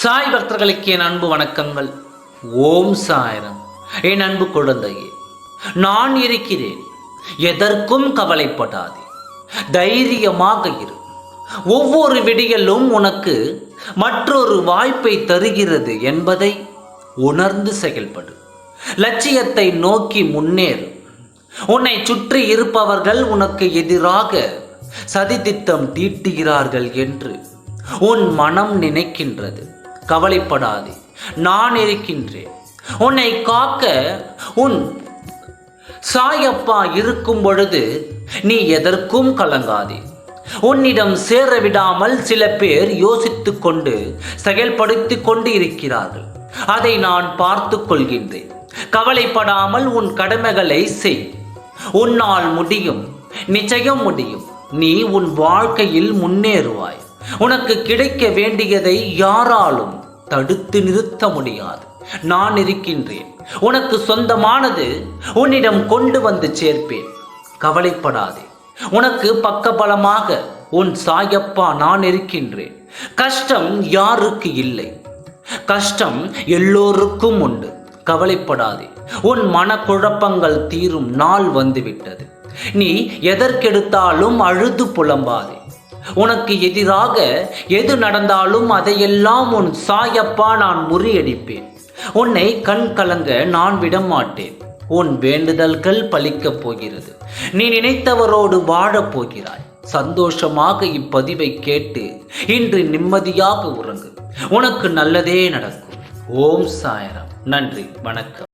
சாய் பக்தர்களுக்கு என் அன்பு வணக்கங்கள். ஓம் சாய்ராம். என் அன்பு குழந்தையே, நான் இருக்கிறேன். எதற்கும் கவலைப்படாதே, தைரியமாக இரு. ஒவ்வொரு விடியலும் உனக்கு மற்றொரு வாய்ப்பை தருகிறது என்பதை உணர்ந்து செயல்படு. லட்சியத்தை நோக்கி முன்னேறு. உன்னை சுற்றி இருப்பவர்கள் உனக்கு எதிராக சதித்திட்டம் தீட்டுகிறார்கள் என்று உன் மனம் நினைக்கின்றது. கவலைப்படாதே, நான் இருக்கின்றேன். உன்னை காக்க உன் சாயப்பா இருக்கும் பொழுது நீ எதற்கும் கலங்காதே. உன்னிடம் சேர விடாமல் சில பேர் யோசித்து கொண்டு செயல்படுத்தி கொண்டு இருக்கிறார்கள். அதை நான் பார்த்து கொள்கின்றேன். கவலைப்படாமல் உன் கடமைகளை செய். உன்னால் முடியும், நிச்சயம் முடியும். நீ உன் வாழ்க்கையில் முன்னேறுவாய். உனக்கு கிடைக்க வேண்டியதை யாராலும் தடுத்து நிறுத்த முடியாது. நான் இருக்கின்றேன். உனக்கு சொந்தமானது உன்னிடம் கொண்டு வந்து சேர்ப்பேன். கவலைப்படாதே. உனக்கு பக்கபலமாக உன் சாயப்பா நான் இருக்கின்றேன். கஷ்டம் யாருக்கு இல்லை? கஷ்டம் எல்லோருக்கும் உண்டு. கவலைப்படாதே. உன் மனக்குழப்பங்கள் தீரும் நாள் வந்துவிட்டது. நீ எதற்கெடுத்தாலும் அழுது புலம்பாதே. உனக்கு எதிராக எது நடந்தாலும் அதையெல்லாம் உன் சாயப்பா நான் முறியடிப்பேன். உன்னை கண் கலங்க நான் விடமாட்டேன். உன் வேண்டுதல்கள் பலிக்கப் போகிறது. நீ நினைத்தவரோடு வாழப் போகிறாய். சந்தோஷமாக இப்பதிவை கேட்டு இன்று நிம்மதியாக உறங்கு. உனக்கு நல்லதே நடக்கும். ஓம் சாய்ராம். நன்றி, வணக்கம்.